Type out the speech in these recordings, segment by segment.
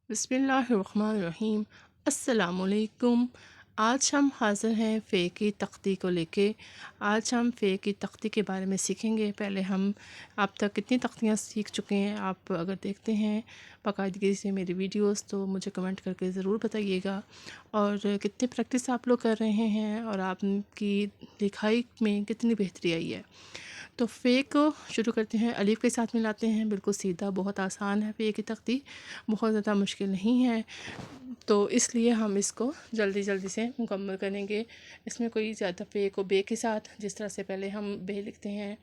बिस्मिल्लाहिर्रहमानिर्रहीम। अस्सलामुअलैकुम। आज हम हाज़िर हैं फ़े की तख्ती को लेके। आज हम फ़े की तख्ती के बारे में सीखेंगे। पहले हम अब तक कितनी तख्तियाँ सीख चुके हैं, आप अगर देखते हैं बाकायदगी से मेरी वीडियोस तो मुझे कमेंट करके ज़रूर बताइएगा। और कितनी प्रैक्टिस आप लोग कर रहे हैं और आपकी लिखाई में कितनी बेहतरी आई है। तो फ़े को शुरू करते हैं, अलिफ़ के साथ मिलाते हैं। बिल्कुल सीधा, बहुत आसान है फ़े की तख्ती, बहुत ज़्यादा मुश्किल नहीं है। तो इसलिए हम इसको जल्दी जल्दी से मुकम्मल करेंगे। इसमें कोई ज़्यादा फ़े को बे के साथ, जिस तरह से पहले हम बे लिखते हैं,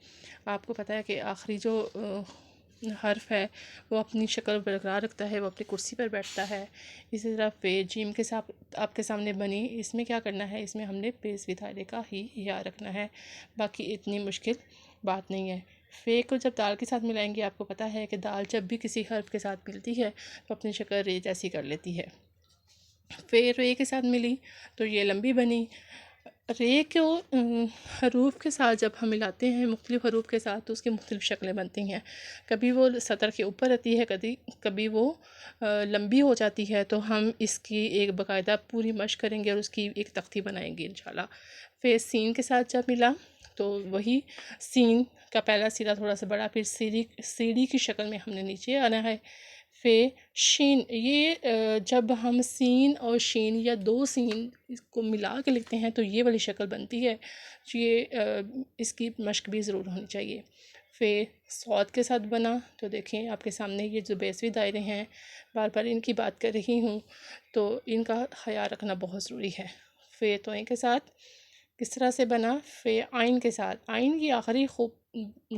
आपको पता है कि आखिरी जो हर्फ है वो अपनी शक्ल बरकरार रखता है, वो अपनी कुर्सी पर बैठता है। इसी तरह फ़े जीम के साथ आपके सामने बनी, इसमें क्या करना है, इसमें हमने पेश विधारे का ही या रखना है, बाकी इतनी मुश्किल बात नहीं है। फ़े को जब दाल के साथ मिलाएंगे, आपको पता है कि दाल जब भी किसी हर्फ के साथ मिलती है तो अपनी शक्ल रे जैसी कर लेती है। फिर रे के साथ मिली तो ये लंबी बनी। रे को हरूफ के साथ जब हम मिलाते हैं, मुख्तलिफ़ हरूफ के साथ, तो उसकी मुख्तलिफ़ शक्लें बनती हैं। कभी वो सतर के ऊपर रहती है, कभी कभी वो लंबी हो जाती है। तो हम इसकी एक बाकायदा पूरी मशक करेंगे और उसकी एक तख्ती बनाएंगे इंशाल्लाह। फिर सीन के साथ जब मिला तो वही सीन का पहला सिरा थोड़ा सा बड़ा, फिर सीढ़ी की शक्ल में हमने नीचे आना है। फिर शीन, ये जब हम सीन और शीन या दो सीन इसको मिला के लिखते हैं तो ये वाली शक्ल बनती है। इसकी मशक भी ज़रूर होनी चाहिए। फिर सौद के साथ बना तो देखें आपके सामने ये जो बेसवी दायरे हैं, बार बार इनकी बात कर रही हूँ, तो इनका ख्याल रखना बहुत ज़रूरी है। फिर तोएं के साथ किस तरह से बना। फिर आइन के साथ, आइन की आखिरी खूब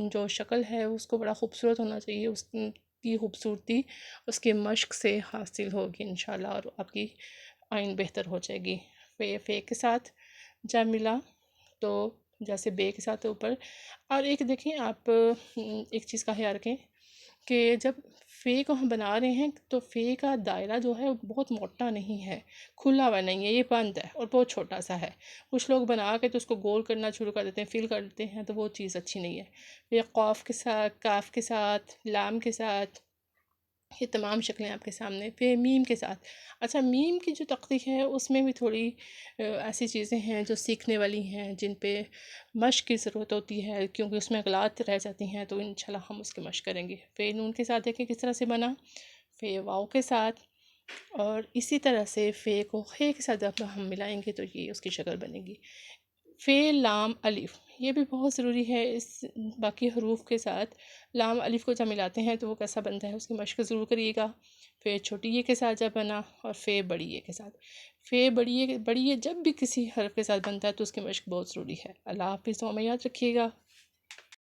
जो शक्ल है उसको बड़ा खूबसूरत होना चाहिए, उसकी खूबसूरती उसके मश्क से हासिल होगी इंशाल्लाह, और आपकी आइन बेहतर हो जाएगी। फ़े के साथ जब मिला तो जैसे बे के साथ ऊपर। और एक देखें आप, एक चीज़ का ख्याल रखें कि जब फ़े को हम बना रहे हैं तो फ़े का दायरा जो है वो बहुत मोटा नहीं है, खुला हुआ नहीं है, ये बंद है और बहुत छोटा सा है। कुछ लोग बना के तो उसको गोल करना शुरू कर देते हैं, फिल कर देते हैं, तो वो चीज़ अच्छी नहीं है। फिर क़ाफ़ के साथ, काफ़ के साथ, लाम के साथ, ये तमाम शक्लें आपके सामने। फिर मीम के साथ। अच्छा, मीम की जो तख्ती है उसमें भी थोड़ी ऐसी चीज़ें हैं जो सीखने वाली हैं, जिन पे मश्क की ज़रूरत होती है, क्योंकि उसमें गलात रह जाती हैं, तो इंशाल्लाह हम उसकी मश्क करेंगे। फिर नून के साथ देखें किस तरह से बना। फिर वाव के साथ, और इसी तरह से फ़े को खे के साथ जब हम मिलाएंगे तो ये उसकी शक्ल बनेगी। फ़े लाम अलिफ़, ये भी बहुत ज़रूरी है। इस बाकी हरूफ के साथ लाम अलिफ़ को जब मिलाते हैं तो वो कैसा बनता है, उसकी मशक ज़रूर करिएगा। फ़े छोटी ये के साथ जब बना, और फ़े बड़ी ये के साथ। फ़े बड़ी ये जब भी किसी हर्फ के साथ बनता है तो उसकी मशक बहुत ज़रूरी है। अल्लाह हाफ़िज़, दुआ में याद रखिएगा।